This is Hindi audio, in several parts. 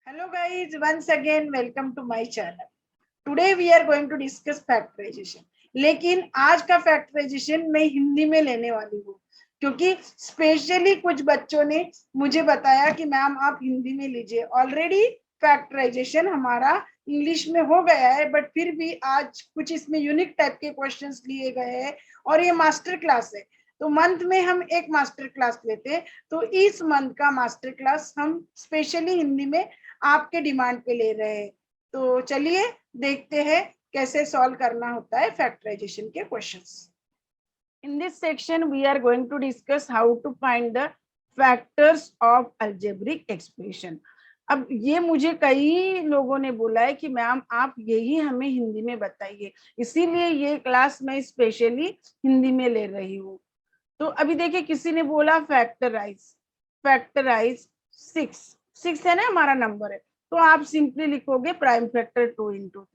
Hello guys, once again welcome to my channel. Today we are going to discuss factorization. लेकिन आज का फैक्टराइजेशन मैं हिंदी में लेने वाली हूँ क्योंकि स्पेशली कुछ बच्चों ने मुझे बताया कि मैम आप हिंदी में लीजिए। ऑलरेडी फैक्टराइजेशन हमारा इंग्लिश में हो गया है, बट फिर भी आज कुछ इसमें यूनिक टाइप के क्वेश्चंस लिए गए हैं और ये मास्टर क्लास है। तो मंथ में हम एक मास्टर क्लास लेते हैं, तो इस मंथ का मास्टर क्लास हम स्पेशली हिंदी में आपके डिमांड पे ले रहे हैं। तो चलिए देखते हैं कैसे सॉल्व करना होता है फैक्टराइजेशन के questions. In this section we are going to discuss how to find the factors of algebraic expression. अब ये मुझे कई लोगों ने बोला है कि मैम आप यही हमें हिंदी में बताइए, इसीलिए ये क्लास मैं स्पेशली हिंदी में ले रही हूँ। तो अभी देखिए, किसी ने बोला फैक्टराइज 6 है ना हमारा नंबर है, तो आप सिंपली लिखोगे प्राइम फैक्टर 2 इंटू।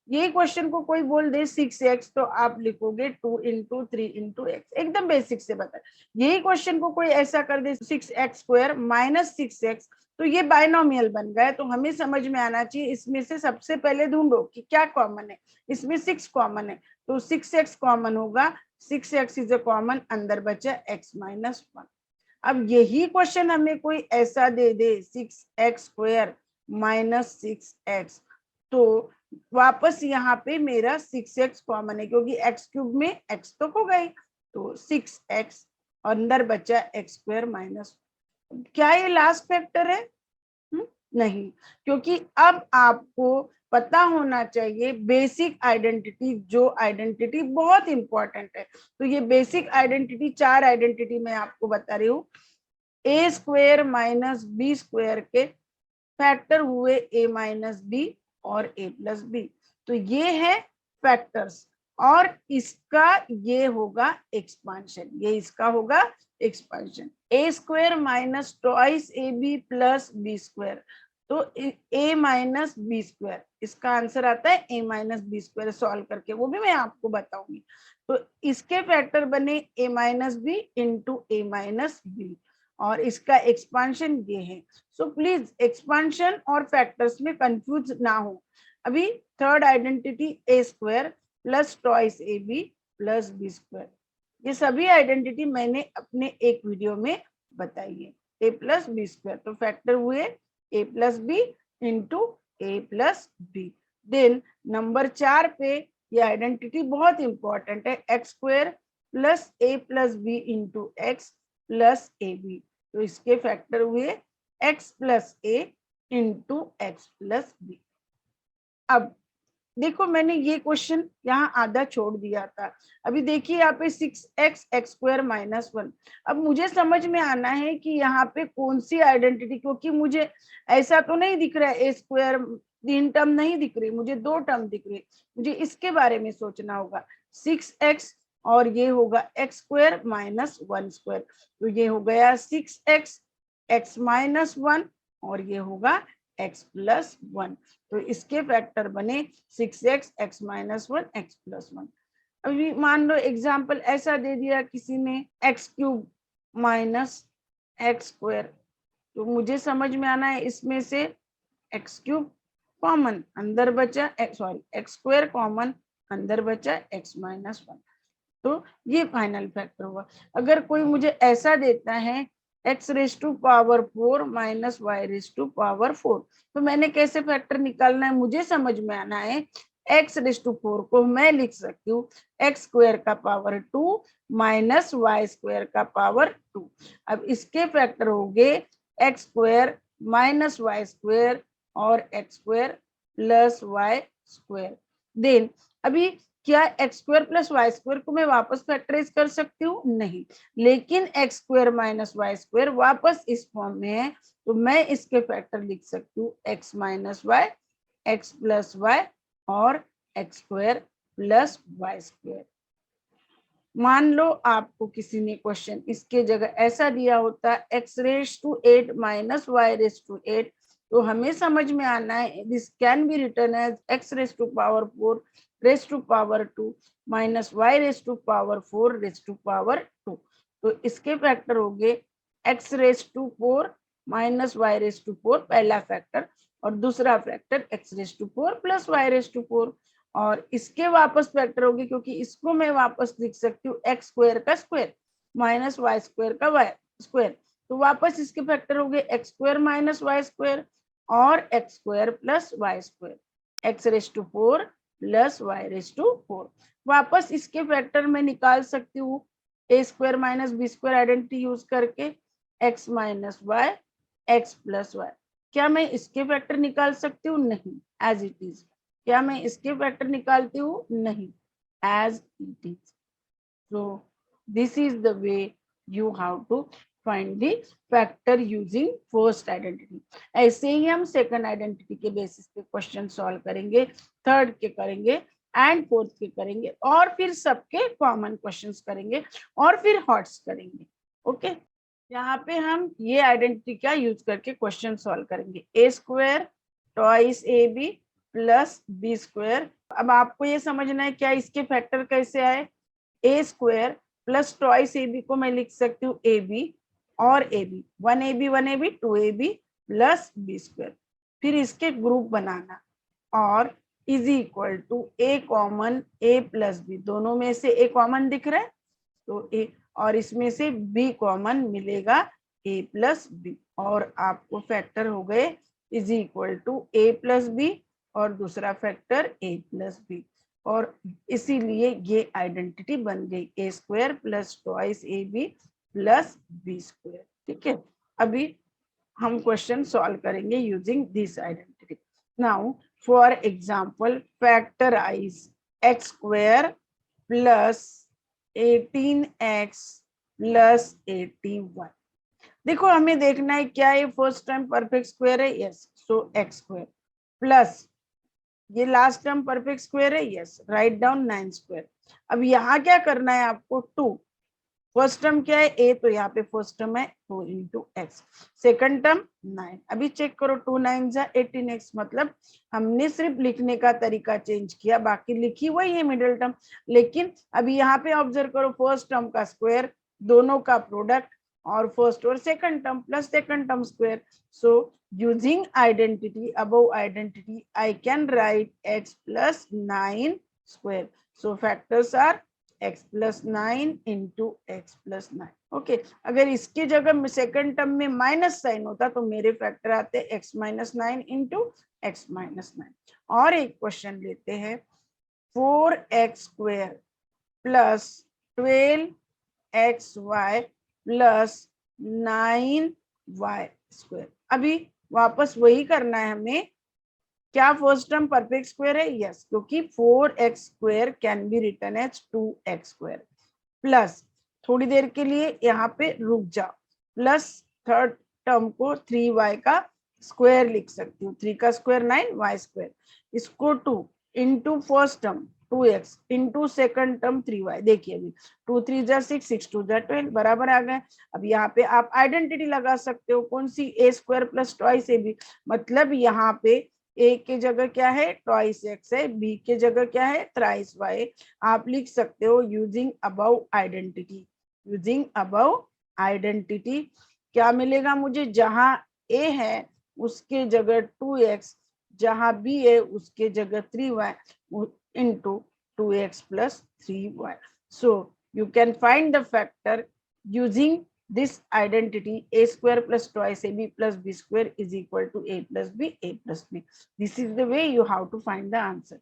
ये क्वेश्चन को कोई बोल दे 6x, तो आप लिखोगे 2 इंटू 3 इंटू एक्स, एकदम बेसिक से बता। यही क्वेश्चन को कोई ऐसा कर दे 6x² माइनस 6x, तो ये बाइनोमियल बन गया। तो हमें समझ में आना चाहिए, इसमें से सबसे पहले ढूंढो कि क्या कॉमन है। इसमें 6 कॉमन है, तो 6x कॉमन होगा, 6x इज अ कॉमन, अंदर बचा x माइनस 1। अब यही क्वेश्चन हमें कोई ऐसा दे दे 6x² माइनस 6x, तो वापस यहाँ पे मेरा 6x कॉमन है क्योंकि x³ में x तो खो गई, तो 6x अंदर बचा x² माइनस। क्या ये लास्ट फैक्टर है? नहीं, क्योंकि अब आपको पता होना चाहिए बेसिक आइडेंटिटी, जो आइडेंटिटी बहुत इंपॉर्टेंट है। तो ये बेसिक आइडेंटिटी, 4 आइडेंटिटी मैं आपको बता रही हूँ। a² माइनस b² के फैक्टर हुए a माइनस बी और a प्लस बी, तो ये है फैक्टर्स। और इसका ये होगा एक्सपांशन, ये इसका होगा expansion. a² minus twice ab plus b², तो a माइनस b², इसका आंसर आता है a माइनस b²। सॉल्व करके वो भी मैं आपको बताऊंगी। तो इसके फैक्टर बने a minus B into a minus B, और इसका एक्सपांशन ये है। सो प्लीज एक्सपांशन और फैक्टर्स में कंफ्यूज ना हो। अभी third identity a² plus twice ab plus b², ये सभी आइडेंटिटी मैंने अपने एक वीडियो में बताई है। a प्लस b², तो फैक्टर हुए a plus B into a plus B. Then number 4 पे ये आइडेंटिटी बहुत इंपॉर्टेंट है, x² plus a plus B into x plus A B, तो इसके फैक्टर हुए x प्लस ए इंटू एक्स प्लस बी। अब देखो, मैंने ये क्वेश्चन यहाँ आधा छोड़ दिया था। अभी देखिए यहाँ पे 6x x² माइनस 1। अब मुझे समझ में आना है कि यहाँ पे कौन सी आइडेंटिटी, क्योंकि मुझे ऐसा तो नहीं दिख रहा है a² 3 टर्म नहीं दिख रही, मुझे 2 टर्म दिख रही। मुझे इसके बारे में सोचना होगा। 6x और ये होगा x² माइनस 1², तो ये हो गया 6x x माइनस 1 और ये होगा x प्लस 1, तो इसके फैक्टर बने 6x x minus 1 x plus 1। अभी मान लो एग्जाम्पल ऐसा दे दिया किसी ने x³ माइनस x², तो मुझे समझ में आना है इसमें से x³ कॉमन, अंदर बचा x² कॉमन, अंदर बचा x माइनस 1, तो ये फाइनल फैक्टर हुआ। अगर कोई मुझे ऐसा देता है x⁴ माइनस y⁴, तो मैंने कैसे फैक्टर निकालना है, मुझे समझ में आना है। x⁴ को मैं लिख सकती हूँ x² का पावर 2 माइनस y² का पावर 2। अब इसके फैक्टर हो गए x² माइनस y² और x² प्लस y²। देन अभी क्या x² प्लस y² को मैं वापस फैक्टराइज कर सकती हूँ? नहीं, लेकिन x² माइनस y² वापस इस फॉर्म में है, तो मैं इसके फैक्टर लिख सकती हूँ x minus y, x plus y और x² प्लस y²। मान लो आपको किसी ने क्वेश्चन इसके जगह ऐसा दिया होता x⁸ माइनस y⁸, तो हमें समझ में आना है this can be written as x⁴ raise to power 2 minus y⁴ raise to power 2, तो इसके फैक्टर हो गए x⁴ minus Y raise to 4 पहला फैक्टर, और दूसरा factor X raise to 4 plus Y raise to 4, और इसके वापस फैक्टर होगी क्योंकि इसको मैं वापस लिख सकती हूँ एक्स स्क्वायर का स्क्वायर माइनस वाई स्क्वायर का वाई स्क्वायर, तो वापस इसके फैक्टर हो गए X square minus Y square और X square plus Y square, X raise to 4 plus Y raise to 4। वापस इसके फैक्टर में निकाल सकती हूँ A square minus B square identity use करके, X minus Y X plus Y. क्या मैं इसके फैक्टर निकाल सकती हूँ? नहीं, एज इट इज। क्या मैं इसके फैक्टर निकालती हूँ? नहीं, as it is. So this is the way you have to find the factor using first identity. ऐसे ही हम सेकंड आइडेंटिटी के बेसिस पे क्वेश्चन सॉल्व करेंगे, थर्ड के करेंगे एंड फोर्थ के करेंगे, और फिर सबके कॉमन क्वेश्चंस करेंगे और फिर हॉट्स करेंगे। ओके, यहाँ पे हम ये आइडेंटिटी का यूज करके क्वेश्चन सॉल्व करेंगे, A square twice A B plus B square. अब आपको ये समझना है क्या इसके फैक्टर कैसे आए, A square plus twice A B को मैं लिख सकती हूँ ए बी और A B, one A B two A B plus B square, फिर इसके ग्रुप बनाना और is equal to A common A plus B, दोनों में से ए कॉमन दिख रहा है तो ए, और इसमें से बी कॉमन मिलेगा ए प्लस बी, और आपको फैक्टर हो गए is equal to A plus B और दूसरा फैक्टर ए प्लस बी, और इसीलिए ये आइडेंटिटी बन गई a square plus twice A B plus B square. ठीक है, अभी हम क्वेश्चन सॉल्व करेंगे using this identity. Now for example factorise x square plus 18x plus 81। देखो हमें देखना है क्या है, फर्स्ट टर्म परफेक्ट स्क्वायर है, yes, so x square plus ये लास्ट टर्म परफेक्ट स्क्वायर है, यस, राइट डाउन 9 स्क्वायर। अब यहाँ क्या करना है आपको, 2, फर्स्ट टर्म क्या है ए, तो यहाँ पे फर्स्ट टर्म है 2 इंटू एक्स, सेकेंड टर्म 9। अभी चेक करो 2 9 जा 18x, मतलब हमने सिर्फ लिखने का तरीका चेंज किया, बाकी लिखी वही है मिडिल टर्म। लेकिन अभी यहाँ पे ऑब्जर्व करो, फर्स्ट टर्म का स्क्वायर, दोनों का प्रोडक्ट, और फर्स्ट और second term plus second term square. So using identity above identity I can write x plus 9 square. So factors are x plus 9 into x plus 9। Okay, अगर इसकी जगह सेकंड टर्म में माइनस साइन होता तो मेरे फैक्टर आते x minus 9 into X minus 9। और एक क्वेश्चन लेते हैं, 4x square plus 12xy plus 9y square. अभी वापस वही करना है हमें, क्या फर्स्ट टर्म परफेक्ट स्क्वायर है, यस, क्योंकि 4x square can be written as 2x square, plus थोड़ी देर के लिए यहाँ पे रुक जाओ, प्लस थर्ड टर्म को 3y का स्क्वायर लिख सकती हूँ, 3 का स्क्वायर 9 y स्क्वायर, इसको 2 into first term 2x into second term 3y। देखिए अभी 2 3 जा 6 6 2 जा 12 बराबर आ गए। अब यहाँ पे आप आइडेंटिटी लगा सकते हो, कौन सी, a square plus twice A b, मतलब यहाँ पे ए के जगह क्या है ट्वाइस एक्स है, बी के जगह क्या है थ्राइस वाई। आप लिख सकते हो using above identity, using above identity क्या मिलेगा मुझे, जहां ए है उसके जगह 2x, जहां बी है उसके जगह 3y into 2x plus 3y। So you can find the factor using this identity, a square plus twice ab plus b square is equal to a plus b, a plus b. This is the way you have to find the answer.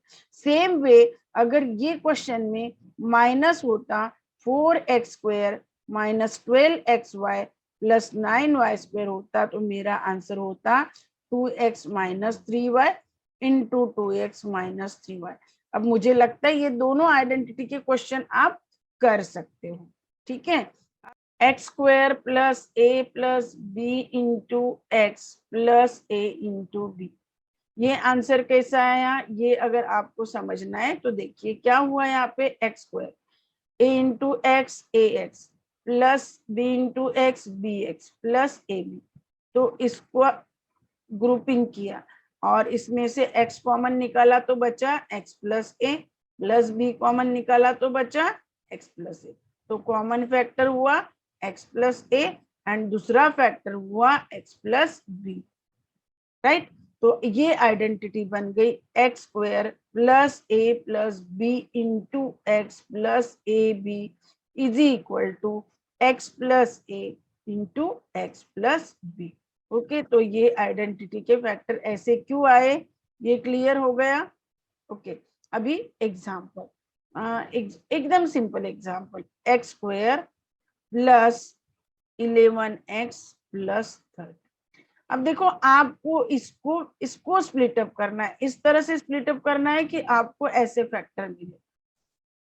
Same way अगर ये क्वेश्चन में माइनस होता 4x square minus 12xy plus 9y square होता तो मेरा आंसर होता 2x minus 3y into 2x minus 3y। अब मुझे लगता है ये दोनों आइडेंटिटी के क्वेश्चन आप कर सकते हो। ठीक है, एक्स स्क्वायर प्लस ए plus B into x plus ए इंटू बी, ये आंसर कैसा आया, ये अगर आपको समझना है तो देखिए क्या हुआ यहाँ पे, X square A into X A X plus B into X B X plus A B, तो इसको ग्रुपिंग किया और इसमें से x कॉमन निकाला तो बचा x प्लस ए, प्लस बी कॉमन निकाला तो बचा x प्लस ए, तो कॉमन फैक्टर हुआ x प्लस ए एंड दूसरा फैक्टर हुआ x प्लस बी, राइट। तो ये आइडेंटिटी बन गई X square plus A plus B into x plus A B is equal to X plus A into x plus B. Okay, तो ये आइडेंटिटी के फैक्टर ऐसे क्यों आए, ये क्लियर हो गया। ओके, अभी एग्जाम्पल, एकदम simple example, x square plus 11x plus 30। अब देखो, आपको इसको इसको स्प्लिट अप करना है, इस तरह से स्प्लिट अप करना है कि आपको ऐसे फैक्टर मिले,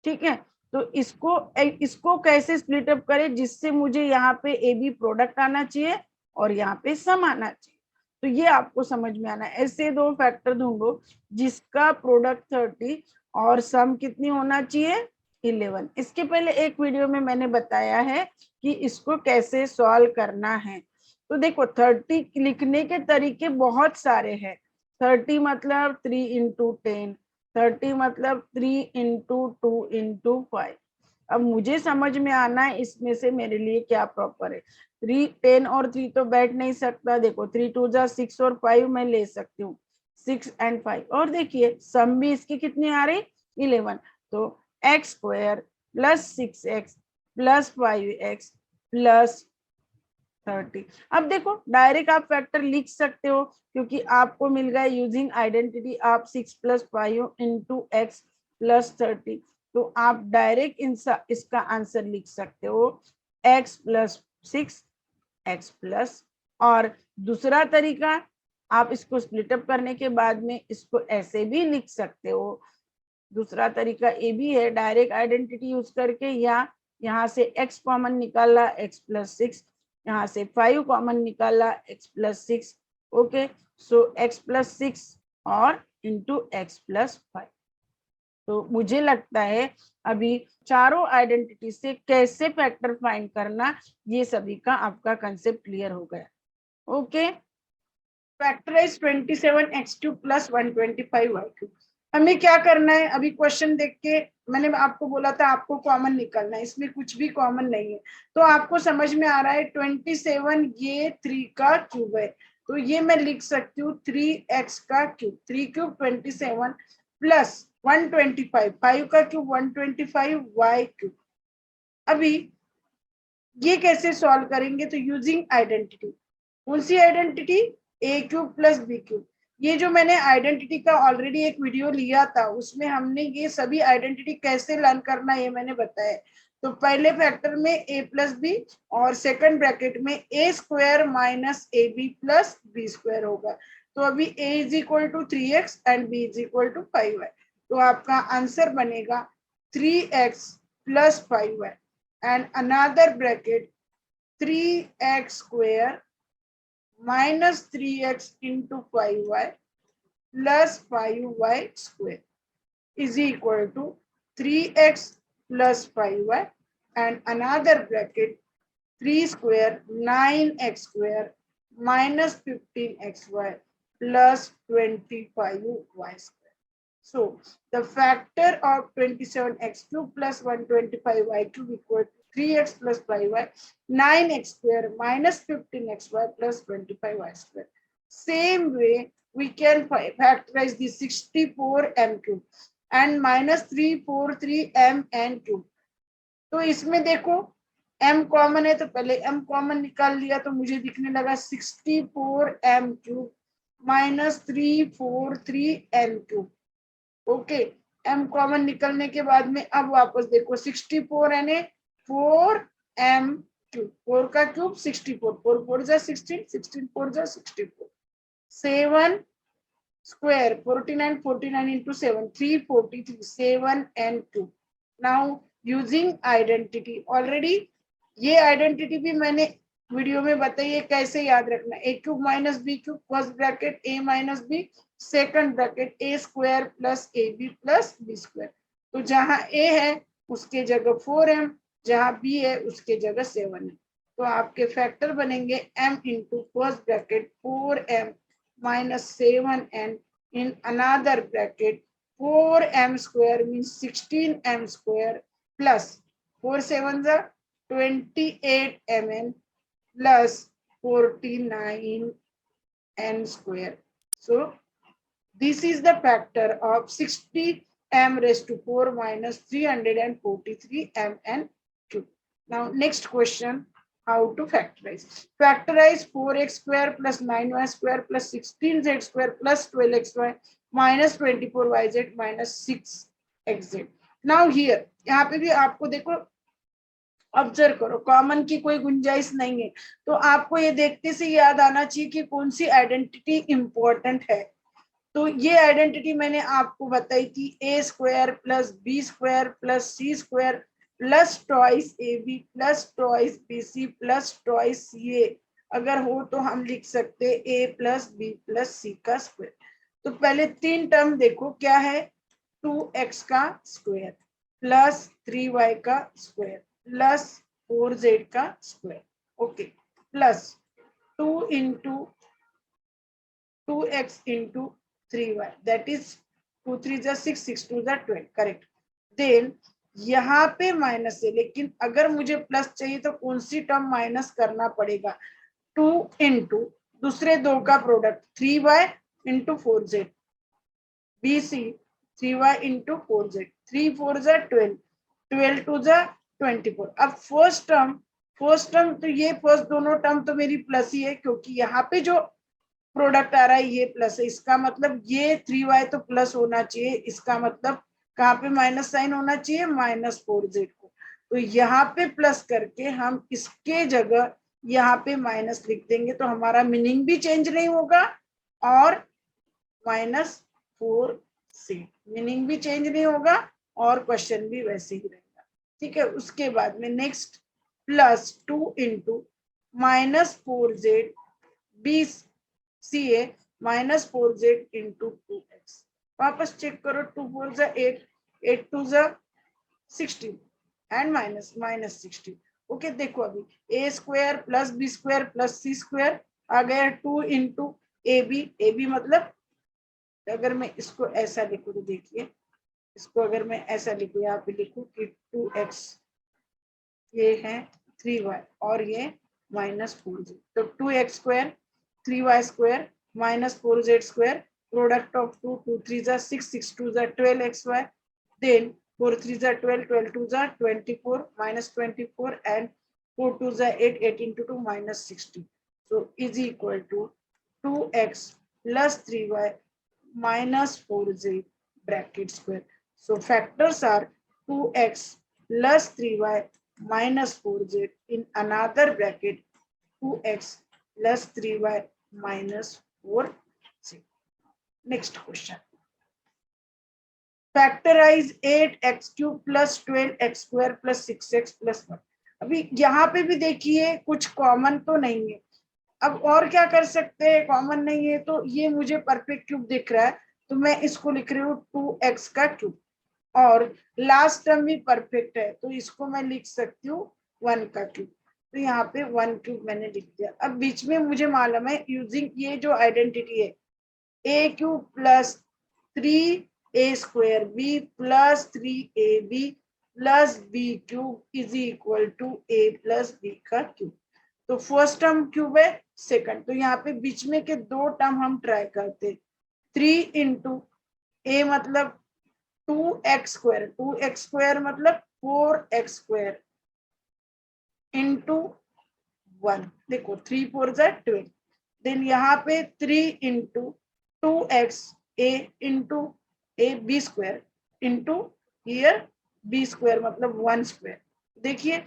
ठीक है। तो इसको कैसे स्प्लिट अप करें जिससे मुझे यहाँ पे ए बी प्रोडक्ट आना चाहिए और यहाँ पे सम आना चाहिए। तो ये आपको समझ में आना है। ऐसे दो फैक्टर ढूंढो जिसका प्रोडक्ट 30 और सम कितनी होना चाहिए 11। इसके पहले एक वीडियो में मैंने बताया है कि इसको कैसे सॉल्व करना है। तो देखो 30 लिखने के तरीके बहुत सारे हैं। 30 मतलब 3 इंटू 10, 30 मतलब 3 इंटू 2 इंटू 5। अब मुझे समझ में आना है इसमें से मेरे लिए क्या प्रॉपर है। 3 10 और 3 तो बैठ नहीं सकता, देखो 3 2 जा 6 और 5 मैं ले सकती हूँ, 6 एंड 5। और देखिए सम भी इसकी कितनी आ रही 11। तो x square plus 6x plus 5x plus 30। अब देखो डायरेक्ट आप फैक्टर लिख सकते हो क्योंकि आपको मिल गया यूजिंग आइडेंटिटी, आप 6 प्लस 5 इंटू एक्स प्लस 30। तो आप डायरेक्ट इसका आंसर लिख सकते हो x प्लस 6 x प्लस। और दूसरा तरीका, आप इसको स्प्लिट अप करने के बाद में इसको ऐसे भी लिख सकते हो। दूसरा तरीका ये भी है, डायरेक्ट आइडेंटिटी यूज करके, या यहाँ से x कॉमन निकाला x प्लस 6, यहाँ से 5 कॉमन निकाला x प्लस 6। ओके, सो x प्लस 6 और इंटू x प्लस 5। तो मुझे लगता है अभी चारों आइडेंटिटी से कैसे फैक्टर फाइंड करना, ये सभी का आपका कंसेप्ट क्लियर हो गया। Okay, factorise 27x³ plus 125y³। हमें क्या करना है, अभी क्वेश्चन देख के मैंने आपको बोला था आपको कॉमन निकालना है, इसमें कुछ भी कॉमन नहीं है। तो आपको समझ में आ रहा है 27 ये 3 का क्यूब है, तो ये मैं लिख सकती हूँ 3x का क्यूब, 3 क्यूब 27 प्लस 125, 5 का क्यूब 125 y³। अभी ये कैसे सॉल्व करेंगे, तो यूजिंग आइडेंटिटी, कौन सी आइडेंटिटी, ए क्यूब प्लस बी क्यूब। ये जो मैंने आइडेंटिटी का ऑलरेडी एक वीडियो लिया था उसमें हमने ये सभी आइडेंटिटी कैसे लर्न करना ये मैंने बताया। तो पहले फैक्टर में ए प्लस बी और सेकंड ब्रैकेट में a square minus A B plus B square होगा। तो अभी a is equal to 3x and b is equal to 5y। तो आपका आंसर बनेगा 3x plus 5y and another bracket 3x square minus 3x into 5y plus 5y square is equal to 3x plus 5y and another bracket 3 square 9x square minus 15xy plus 25y square. So the factor of 27x³ plus 125y³ equal to 3x plus 5y, 9x square minus 15xy plus 25y square. Same way we can factorize the 64m³ and minus 343mn³। तो इसमें देखो m कॉमन है तो पहले m कॉमन निकाल लिया तो मुझे दिखने लगा 64m³ minus 343n³। Okay, m common निकलने के बाद में अब वापस देखो 64 यानी 4m³, 4 का क्यूब 64, 4 4 जा 16, 16 4 जा 64, 7 square 49, 49 into 7 343, 7 and 2। Now using identity, already ये आइडेंटिटी भी मैंने वीडियो में बताई है कैसे याद रखना। A cube minus b cube first bracket a minus b second bracket a square plus A B plus B square. तो जहां ए है उसके जगह 4m, जहां बी है उसके जगह 7 है। तो आपके फैक्टर बनेंगे m into first bracket 4m minus 7n in another bracket 4m square means 16m square plus 4 7 28 mn plus 49n square. So this is the factor of 60m raised to 4 minus 343 mn cube. Now next question, how to factorize. Factorize 4x square plus 9y square plus 16z square plus 12xy minus 24yz minus 6xz. Now here, यहाँ पे भी आपको देखो ऑब्जर्व करो, कॉमन की कोई गुंजाइश नहीं है, तो आपको ये देखते से याद आना चाहिए कि कौन सी आइडेंटिटी इंपॉर्टेंट है। तो ये आइडेंटिटी मैंने आपको बताई थी, a square plus B square plus C square plus twice A B plus twice b c plus twice c a. अगर हो तो हम लिख सकते a plus B plus c का स्क्वायर। तो पहले तीन टर्म देखो क्या है, 2x का स्क्वायर प्लस 3y का स्क्वायर प्लस 4z का square, okay, plus 2 into 2x into 3y, that is 2 3 जा 6, 6 2 जा 12, करेक्ट। देन यहाँ पे माइनस है, लेकिन अगर मुझे प्लस चाहिए तो कौन सी टर्म माइनस करना पड़ेगा, 2 इंटू दूसरे दो का product 3y into 4z, BC 3y into 4z, 3 4 जा 12, 12 2 जा 24। अब फर्स्ट टर्म तो ये फर्स्ट दोनों टर्म तो मेरी प्लस ही है, क्योंकि यहाँ पे जो प्रोडक्ट आ रहा है ये प्लस है, इसका मतलब ये 3y तो प्लस होना चाहिए, इसका मतलब कहाँ पे माइनस साइन होना चाहिए, माइनस 4z को। तो यहाँ पे प्लस करके हम इसके जगह यहाँ पे माइनस लिख देंगे, तो हमारा मीनिंग भी चेंज नहीं होगा और -4 से मीनिंग भी चेंज नहीं होगा और क्वेश्चन भी वैसे ही रहेगा, ठीक है। उसके बाद में next plus 2 into -4z b c a minus 4z into 2x। वापस चेक करो, 2 4 जा 8, 8 2 जा 16 एंड माइनस 16, ओके। देखो अभी a square plus B square plus C square आ गया 2 इंटू ए बी मतलब अगर मैं इसको ऐसा लिखूं तो देखिए, इसको अगर मैं ऐसा लिखूं, यहाँ पे लिखूं कि 2x ये है 3y और ये -4z, तो 2x square 3y square -4z square, product of 2 2 3 जा 6, 6 2 जा 12xy, देन 4 3 जा 12, 12 2 जा 24 -24 एंड 4 2 जा 8, 8 into 2 -60, so is equal to 2x plus 3y minus 4z bracket square. So factors are 2x plus 3y minus 4z in another bracket 2x plus 3y minus 4z. Next question. Factorize 8x cube plus 12x square plus 6x plus 1. अभी यहाँ पे भी देखिए कुछ कॉमन तो नहीं है, अब और क्या कर सकते हैं, कॉमन नहीं है तो ये मुझे परफेक्ट क्यूब दिख रहा है, तो मैं इसको लिख रही हूँ 2x का क्यूब, और लास्ट टर्म भी परफेक्ट है तो इसको मैं लिख सकती हूँ 1 का क्यूब, तो यहाँ पे 1 क्यूब मैंने लिख दिया। अब बीच में मुझे मालूम है यूजिंग ये जो आइडेंटिटी है, a cube plus 3a square b plus 3ab plus B cube is equal to a plus b का क्यूब। तो फर्स्ट टर्म क्यूब है, सेकंड, तो यहाँ पे बीच में के दो टर्म हम ट्राई करते, 3 इंटू ए मतलब 2x स्क्वायर मतलब 4x स्क्वायर इंटू 1, देखो 3 4 जा 12, देन यहाँ पे 3 into 2x a into a b square into here b square मतलब 1 स्क्वायर, देखिए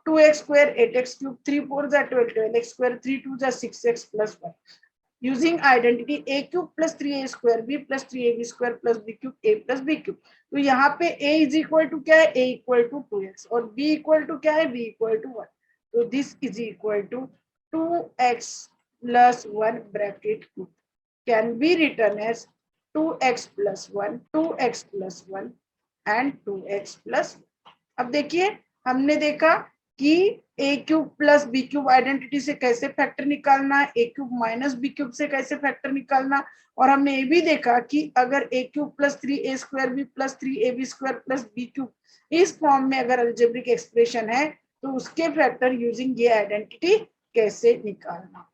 2x स्क्वायर 8x क्यूब, 3 4 जा 12, 12x स्क्वायर, 3 2 जा 6x plus 1, using identity a cube plus 3a square b plus 3ab square plus b cube a plus b cube. तो यहाँ पे a इज इक्वल टू क्या है, a इक्वल टू 2x और b इक्वल टू क्या है, b इक्वल टू 1, तो this is equal to 2x plus 1 bracket cube can be written as 2x plus 1, 2x plus 1 and 2x plus. अब देखिए हमने देखा कि a cube plus B cube identity से कैसे फैक्टर निकालना, a cube minus b cube से कैसे फैक्टर निकालना, और हमने ये भी देखा कि अगर a cube plus 3a square b plus 3ab square plus B cube इस फॉर्म में अगर अलजेब्रिक एक्सप्रेशन है तो उसके फैक्टर यूजिंग ये आइडेंटिटी कैसे निकालना।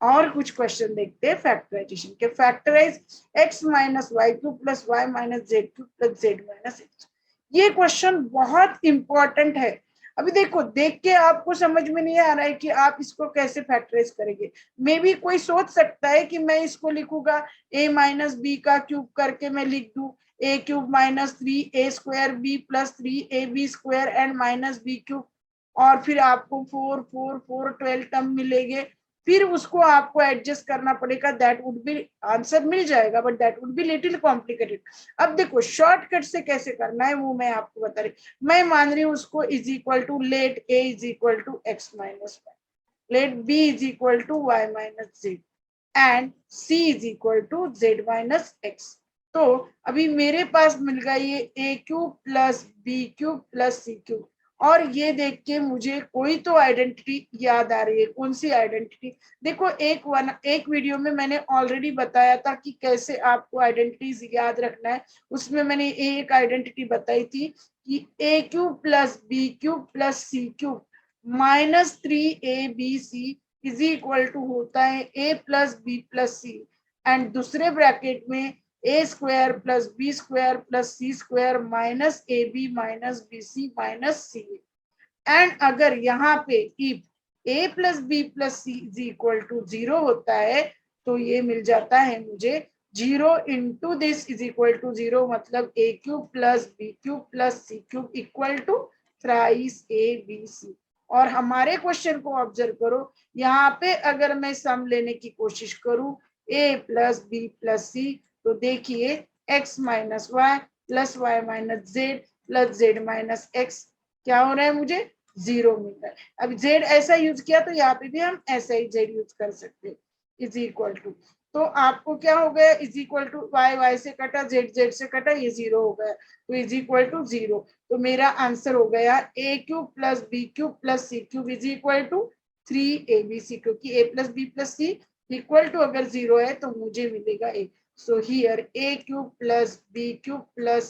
और कुछ क्वेश्चन देखते हैं फैक्टराइजेशन के। Factorise x minus Y cube plus Y minus Z cube plus Z minus X. ये क्वेश्चन बहुत इंपॉर्टेंट है। अभी देखो, देख के आपको समझ में नहीं आ रहा है कि आप इसको कैसे फैक्टराइज करेंगे। मे बी कोई सोच सकता है कि मैं इसको लिखूंगा a माइनस बी का क्यूब करके मैं लिख दूं a cube minus 3a square b plus 3ab square and minus b cube, और फिर आपको 4 4 4 12 टर्म मिलेंगे, फिर उसको आपको एडजस्ट करना पड़ेगा। दैट वुड बी, आंसर मिल जाएगा but that would be little complicated. अब देखो शॉर्टकट से कैसे करना है वो मैं आपको बता रही। मैं मान रही हूँ उसको is equal to let a is equal to X minus Y, let b is equal to Y minus Z and c is equal to Z minus X. तो अभी मेरे पास मिल गया ये a cube plus b cube plus c cube, और ये देख के मुझे कोई तो आइडेंटिटी याद आ रही है। कौन सी आइडेंटिटी? देखो एक वीडियो में मैंने ऑलरेडी बताया था कि कैसे आपको आइडेंटिटीज याद रखना है। उसमें मैंने एक आइडेंटिटी बताई थी कि a cube plus b cube plus c cube minus 3abc is equal to होता है a plus b plus c, and दूसरे ब्रैकेट में a square plus B square plus C square minus A B minus B C minus C. And अगर यहाँ पे if a plus B plus C is equal to 0 होता है तो ये मिल जाता है मुझे 0 into this is equal to 0, मतलब a cube plus B cube plus C cube equal to thrice a b c। और हमारे क्वेश्चन को ऑब्जर्व करो, यहाँ पे अगर मैं सम लेने की कोशिश करूं a plus B plus C, तो देखिए x minus Y plus Y minus Z plus Z minus X क्या हो रहा है, मुझे 0 मिल रहा है। अब z ऐसा यूज किया तो यहाँ पे भी हम ऐसा ही z यूज कर सकते हैं, इज इक्वल टू। तो आपको क्या हो गया, is equal to Y Y से कटा, जेड जेड से कटा, ये 0 हो गया, तो इज इक्वल टू 0। तो मेरा आंसर हो गया a cube plus B cube plus C cube is equal to 3abc, क्योंकि a plus B plus C equal to अगर 0 है तो मुझे मिलेगा a। So here a cube plus b cube plus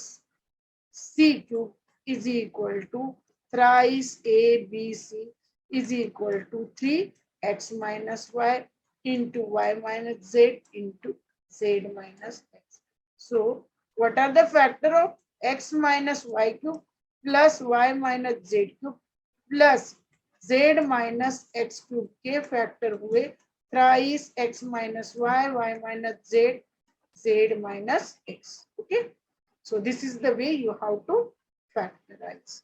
c cube is equal to thrice abc is equal to 3x minus y into y minus z into z minus x. So what are the factor of x minus y cube plus y minus z cube plus z minus x cube के फैक्टर हुए thrice x minus y, y minus z, z minus x. Okay, so this is the way you have to factorize.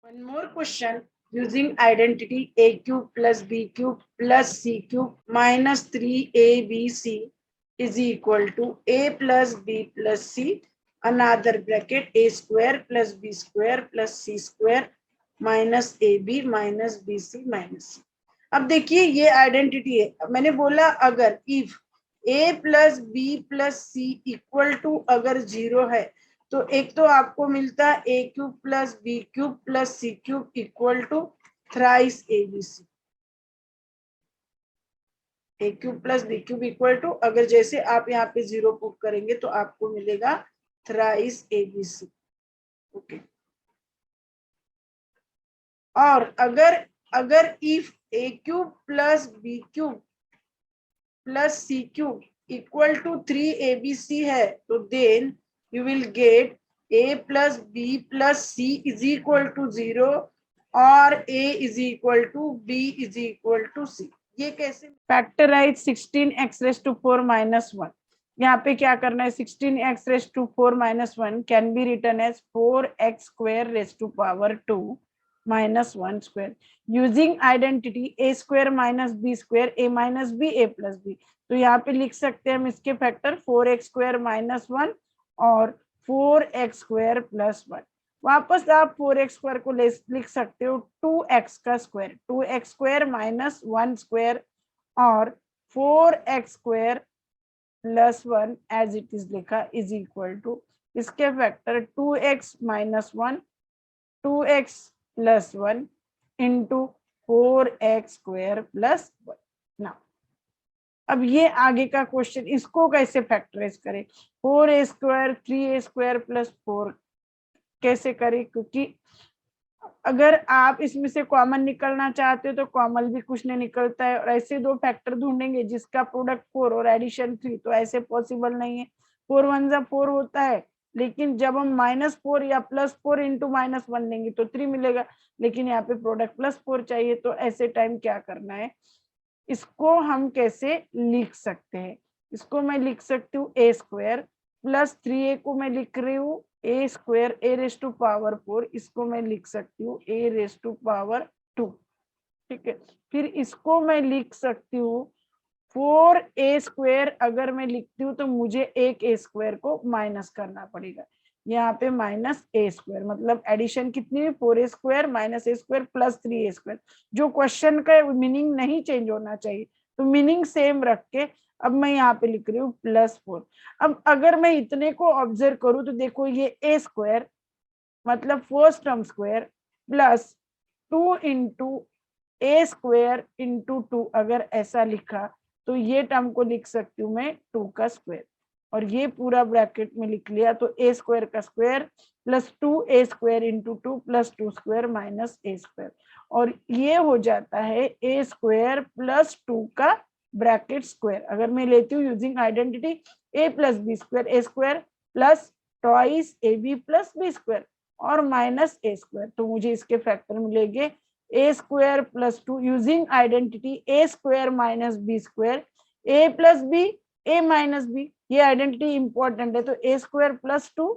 One more question, using identity a cube plus b cube plus c cube minus 3abc is equal to a plus b plus c, another bracket a square plus b square plus c square minus ab minus bc minus c। अब देखिए ये आइडेंटिटी है, मैंने बोला अगर if a plus B plus C equal to अगर 0 है तो एक तो आपको मिलता है a cube plus B cube plus C cube equal to thrice abc। a cube plus B cube equal to, अगर जैसे आप यहाँ पे 0 पुट करेंगे तो आपको मिलेगा थ्राइस abc। ओके, और अगर if a cube plus B cube plus C cube equal to 3abc है तो then you will get a plus b plus c is equal to 0 और a is equal to b is equal to c। ये कैसे? Factorise 16x raised to 4 minus 1। यहाँ पे क्या करना है, 16x raised to 4 minus 1 can be written as 4x square raised to power 2 minus 1 square using identity a square minus b square a minus b a plus b। तो यहाँ पे लिख सकते हैं हम इसके फैक्टर 4x square minus 1 और 4x स्क्वायर प्लस 1। वापस आप 4x स्क्वायर को लिख सकते हो 2x का square, 2x square minus 1 square और 4x square plus 1 as it is लिखा इज इक्वल टू इसके फैक्टर 2x minus 1 2x plus 1 into 4x square plus 1। Now अब ये आगे का क्वेश्चन, इसको कैसे फैक्टराइज करें, 4a square 3a square plus 4 कैसे करें, क्योंकि अगर आप इसमें से कॉमन निकलना चाहते हो तो कॉमन भी कुछ नहीं निकलता है, और ऐसे दो फैक्टर ढूंढेंगे जिसका प्रोडक्ट 4 और एडिशन 3, तो ऐसे पॉसिबल नहीं है। 4 1 जा 4 होता है, लेकिन जब हम -4 या +4 इंटू -1 लेंगे तो 3 मिलेगा, लेकिन यहाँ पे प्रोडक्ट +4 चाहिए। तो ऐसे टाइम क्या करना है, इसको हम कैसे लिख सकते हैं, इसको मैं लिख सकती हूँ a² +3a को मैं लिख रही हूँ a² a⁴, इसको मैं लिख सकती हूँ a⁻²। ठीक है, फिर इसको मैं लिख सकती हूँ 4a²। अगर मैं लिखती हूँ तो मुझे एक a² को माइनस करना पड़ेगा, यहाँ पे -a², मतलब एडिशन कितनी है 4a² -a² +3a²। जो क्वेश्चन का मीनिंग नहीं चेंज होना चाहिए, तो मीनिंग सेम रख के अब मैं यहाँ पे लिख रही हूँ +4। अब अगर मैं इतने को ऑब्जर्व करूँ तो देखो ये a² मतलब first term square plus 2 into a² into 2, अगर ऐसा लिखा तो ये टर्म को लिख सकती हूँ मैं 2 का स्क्वायर, और ये पूरा ब्रैकेट में लिख लिया तो a² का square plus 2a² into 2 plus 2² minus a², और ये हो जाता है a² प्लस 2 का ब्रैकेट स्क्वायर। अगर मैं लेती हूँ using identity a plus b² a² plus twice ab plus b² और माइनस a², तो मुझे इसके फैक्टर मिलेंगे a² plus 2 using identity a² minus b², a plus b a minus b, ये आइडेंटिटी इंपॉर्टेंट है, तो a² प्लस 2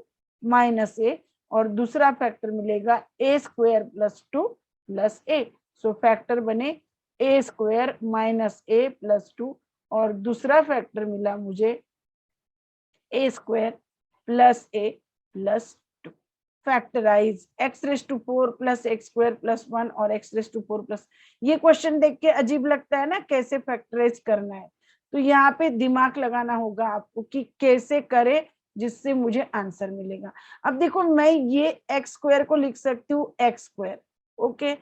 माइनस a, और दूसरा फैक्टर मिलेगा a² plus 2 plus a। So factor बने a² माइनस a प्लस 2, और दूसरा फैक्टर मिला मुझे a² plus a plus 2। Factorise x⁴ plus x² plus 1 और x⁴ प्लस, ये क्वेश्चन देख के अजीब लगता है ना, कैसे फैक्टराइज करना है, तो यहाँ पे दिमाग लगाना होगा आपको कि कैसे करे जिससे मुझे आंसर मिलेगा। अब देखो मैं ये x² को लिख सकती हूँ x², ओके,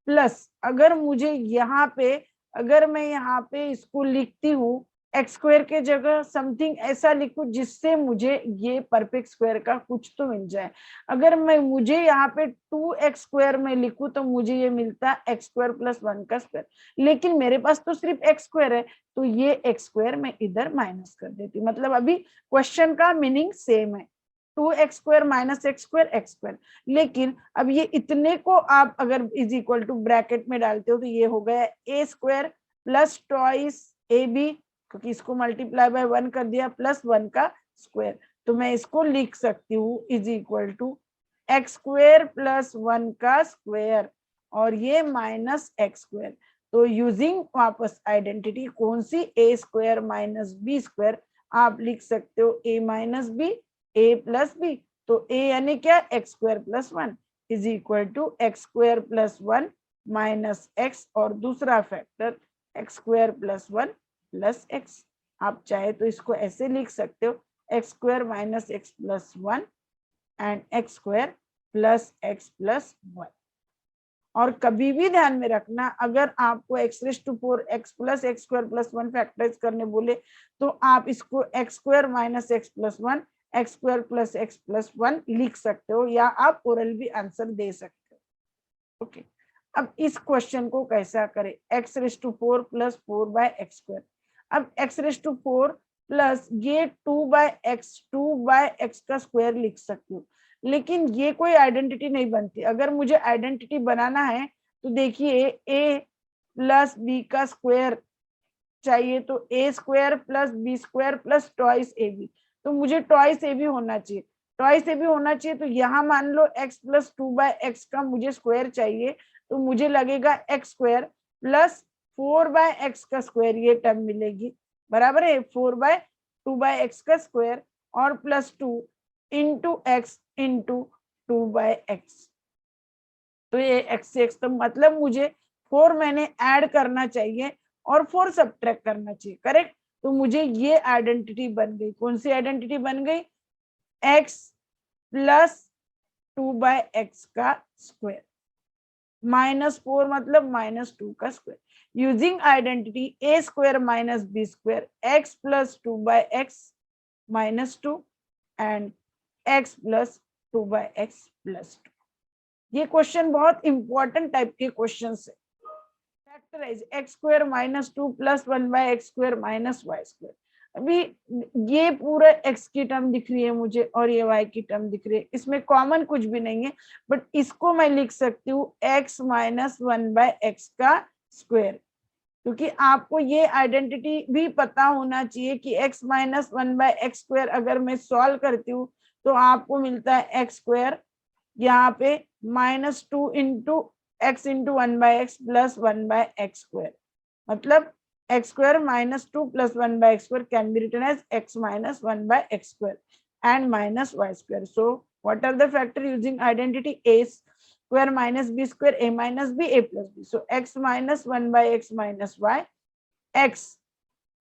प्लस अगर मुझे यहाँ पे, अगर मैं यहाँ पे इसको लिखती हूँ x² के जगह समथिंग ऐसा लिखूं जिससे मुझे ये परफेक्ट स्क्वायर का कुछ तो मिल जाए। अगर मैं मुझे यहाँ पे 2x² में लिखूं तो मुझे ये मिलता है x² प्लस 1 का स्क्वायर, लेकिन मेरे पास तो सिर्फ x² है, तो ये x² मैं इधर माइनस कर देती हूँ। मतलब अभी क्वेश्चन का मीनिंग सेम है, 2x² माइनस x², लेकिन अब ये इतने को आप अगर इज इक्वल टू ब्रैकेट में डालते हो तो ये हो गया a² प्लस ट्वाइस ab, क्योंकि इसको मल्टीप्लाई बाय 1 कर दिया, प्लस 1 का स्क्वायर, तो मैं इसको लिख सकती हूँ is equal to x² plus 1 का स्क्वायर, और ये माइनस x²। तो यूजिंग वापस आइडेंटिटी कौन सी, a² माइनस b², आप लिख सकते हो a minus b a plus b, तो a यानी क्या x² plus 1 is equal to x² plus 1 minus x, और दूसरा factor x² plus 1 plus x। आप चाहे तो इसको ऐसे लिख सकते हो x² minus x plus 1 and x² plus x plus 1। और कभी भी ध्यान में रखना, अगर आपको x⁴ x plus x² plus 1 factorise करने बोले तो आप इसको x² minus x plus 1 x² plus x plus 1 लिख सकते हो, या आप ओरल भी आंसर दे सकते हो। ओके, अब इस क्वेश्चन को कैसा करें, x⁴ प्लस 4/x²। अब x⁴ प्लस ये 2/x का स्क्वायर लिख सकती हूँ, लेकिन ये कोई आइडेंटिटी नहीं बनती। अगर मुझे आइडेंटिटी बनाना है तो देखिए a प्लस b का स्क्वायर चाहिए, तो a² plus b² plus twice ab, तो मुझे ट्वाइस ab होना चाहिए, ट्वाइस ab होना चाहिए। तो यहाँ मान लो x प्लस 2/x का मुझे स्क्वायर चाहिए, तो मुझे लगेगा x² प्लस 4/x का स्क्वायर, ये टर्म मिलेगी, बराबर है 4/2/x का स्क्वायर और plus 2 into x into 2/x, तो ये x से x, तो मतलब मुझे 4 मैंने ऐड करना चाहिए और 4 सब्ट्रैक्ट करना चाहिए, करेक्ट। तो मुझे ये आइडेंटिटी बन गई, कौन सी आइडेंटिटी बन गई, x प्लस 2/x का स्क्वायर माइनस 4 मतलब -2 का square, using identity a² minus b² x plus 2/x minus 2 and x plus 2/x plus 2। ये क्वेश्चन बहुत इंपॉर्टेंट टाइप के क्वेश्चन है। Factorise x square minus 2 plus 1 by X square minus Y square. अभी ये पूरा x की टर्म दिख रही है मुझे और ये y की टर्म दिख रही है, इसमें कॉमन कुछ भी नहीं है, बट इसको मैं लिख सकती हूँ x माइनस 1 बाय एक्स का स्क्वायर, क्योंकि आपको ये आइडेंटिटी भी पता होना चाहिए कि x minus 1 by X square अगर मैं सॉल्व करती हूँ तो आपको मिलता है एक्स स्क्वायर, यहाँ पे minus 2 into X into 1 by X plus 1 by X square, मतलब x square minus 2 plus 1 by x square can be written as x minus 1 by x square and minus y square. So what are the factor using identity? A square minus b square, a minus b, a plus b. So x minus 1 by x minus y, x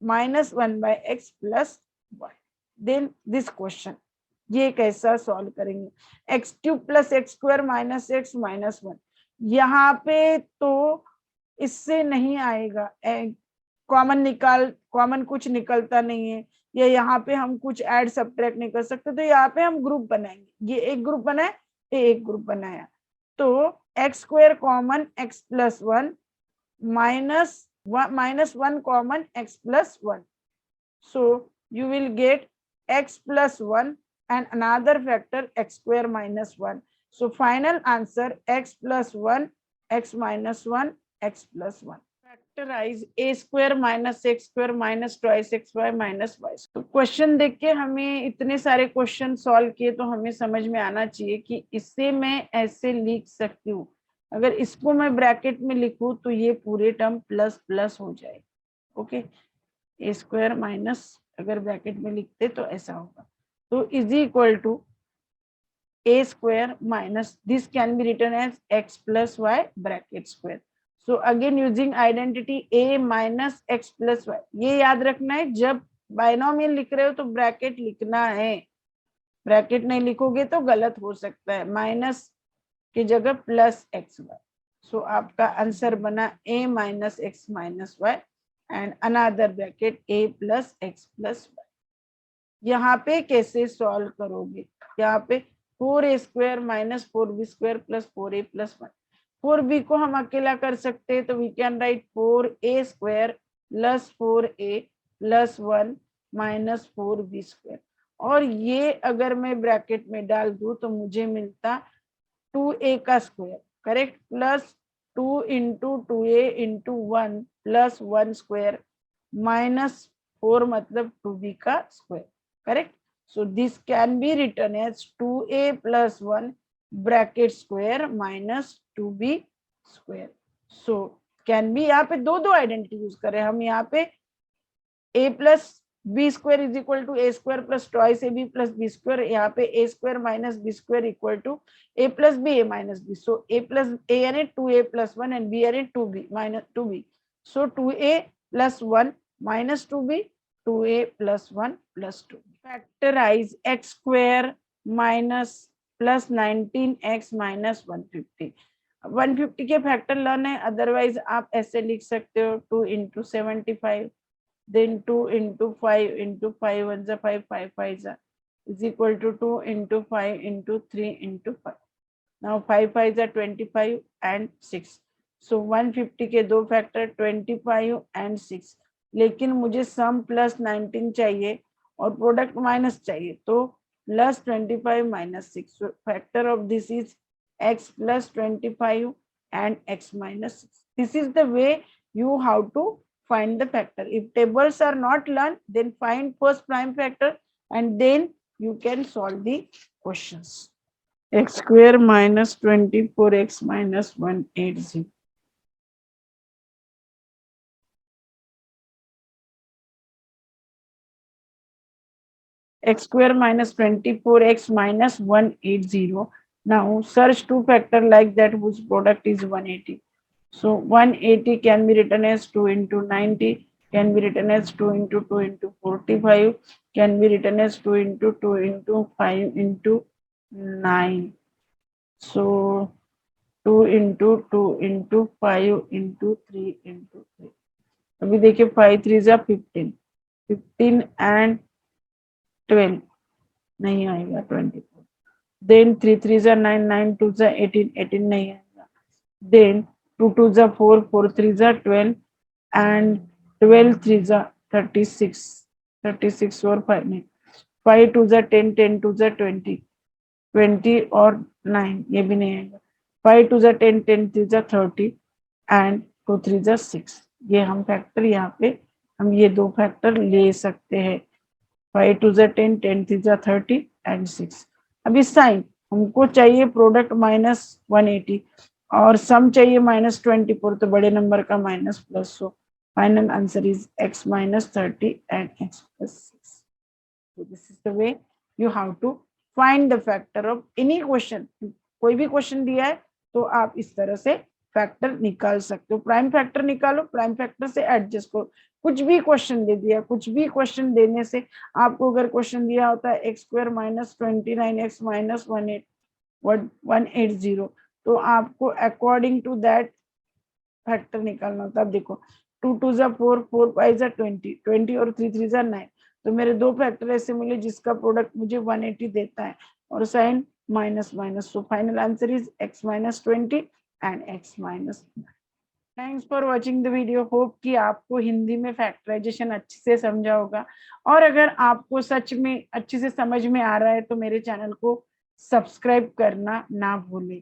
minus 1 by x plus y. Then this question, ये कैसा सॉल्व करेंगे? X cube plus x square minus x minus 1, यहाँ पे तो इससे नहीं आएगा, कॉमन कुछ निकलता नहीं है, या यहाँ पे हम कुछ ऐड सब्ट्रैक्ट नहीं कर सकते, तो यहाँ पे हम ग्रुप बनाएंगे, ये एक ग्रुप बनाए, ये एक ग्रुप बनाया, तो x square common x plus 1 minus 1 common x plus 1, so you will get x plus 1 and another factor x square minus 1. So final answer x plus 1, x minus 1, x plus 1. Factorize a square minus x square minus twice xy minus y. तो क्वेश्चन देख के हमें इतने सारे क्वेश्चन सॉल्व किए तो हमें समझ में आना चाहिए कि इससे मैं ऐसे लिख सकती हूँ, अगर इसको मैं ब्रैकेट में लिखूं तो ये पूरे टर्म प्लस प्लस हो जाए, ओके, ए स्क्वायर माइनस अगर ब्रैकेट में लिखते तो ऐसा होगा, तो is equal to A square minus this can be written as X plus Y bracket square. So again using identity A minus X plus Y, ये याद रखना है जब बाइनोमियल लिख रहे हो तो ब्रैकेट लिखना है, ब्रैकेट नहीं लिखोगे तो गलत हो सकता है, माइनस की जगह प्लस एक्स वाई. सो आपका आंसर बना a minus x minus y and another bracket a plus x plus y. यहाँ पे कैसे सॉल्व करोगे? यहाँ पे 4a square minus 4b square plus 4a plus 1, 4b को हम अकेला कर सकते हैं, तो we can write 4a square plus 4a plus 1 minus 4b square, और ये अगर मैं ब्रैकेट में डाल दूं तो मुझे मिलता 2a का square, correct, plus 2 into 2a into 1 plus 1 square minus 4 मतलब 2b का square, correct. So this can be written as 2a plus 1 bracket square minus 2b square. So can be, यहाँ पे दो आइडेंटिटी यूज करें हम, यहाँ पे a plus B square is equal to A square plus twice A B plus B square, यहाँ पे a square minus B square equal to A plus b a minus b, so a plus a यानी 2a प्लस 1 एंड बी यानी 2b minus 2b, so 2a plus 1 minus 2b, 2a plus 1 plus 2. Factorise x square minus plus 19x minus 150. 150 के फैक्टर लर्न है, अदरवाइज आप ऐसे लिख सकते हो 2 into 75, then 2 into 5 into 5 1 is 5, 5 5 is equal to 2 into 5 into 3 into 5. Now 5 5 is 25 and 6. So 150 के दो फैक्टर 25 and 6, लेकिन मुझे सम प्लस 19 चाहिए और प्रोडक्ट माइनस चाहिए, तो plus 25 minus 6. So factor of this is x plus 25 and x minus 6. This is the way you have to find the factor. If tables are not learned, then find first prime factor and then you can solve the questions. X square minus 24x minus 180. X square minus 24x minus 180. Now search two factor like that whose product is 180. So 180 can be written as 2 into 90, can be written as 2 into 2 into 45, can be written as 2 into 2 into 5 into 9. So 2 into 2 into 5 into 3 into 3. अभी देखिए 5 3 जा 15, 15 and 12 नहीं आएगा 24. देन 3 3 जा 9, 9 2 जा 18, 18 नहीं आएगा। देन 2 2 जा 4, 4 3 जा 12 एंड 12 3 जा 36, 36 और 5 नहीं, 5 2 जा 10, 10 2 जा 20, 20 और 9 ये भी नहीं आएगा। 5 2 जा 10, 10 3 जा 30 एंड 2 3 जा 6। ये हम फैक्टर यहाँ पे हम ये दो फैक्टर ले सकते हैं। 5 2 जा 10, 10 3 जा 30 एंड 6। अभी साइन हमको चाहिए प्रोडक्ट -180 और सम चाहिए -24, तो बड़े नंबर का minus plus, so final answer is x -30 and x + 6। So this is the way you have to find the factor of any question। कोई भी क्वेश्चन दिया है तो आप इस तरह से फैक्टर निकाल सकते हो। प्राइम फैक्टर निकालो, प्राइम फैक्टर से एडजस्ट करो। कुछ भी क्वेश्चन दे दिया, कुछ भी क्वेश्चन देने से आपको अगर क्वेश्चन दिया होता है x² -29x -180, तो आपको अकॉर्डिंग टू दैट फैक्टर निकालना होता है। अब देखो 2 2 जा 4, 4 5 जा 20, 20 और 3 3 जा 9, तो मेरे दो फैक्टर ऐसे मिले जिसका प्रोडक्ट मुझे 180 देता है और sign minus minus, so final answer is x -20 and x -9। Thanks for watching the video. Hope कि आपको हिंदी में फैक्टराइजेशन अच्छे से समझा होगा, और अगर आपको सच में अच्छे से समझ में आ रहा है तो मेरे चैनल को सब्सक्राइब करना ना भूलें।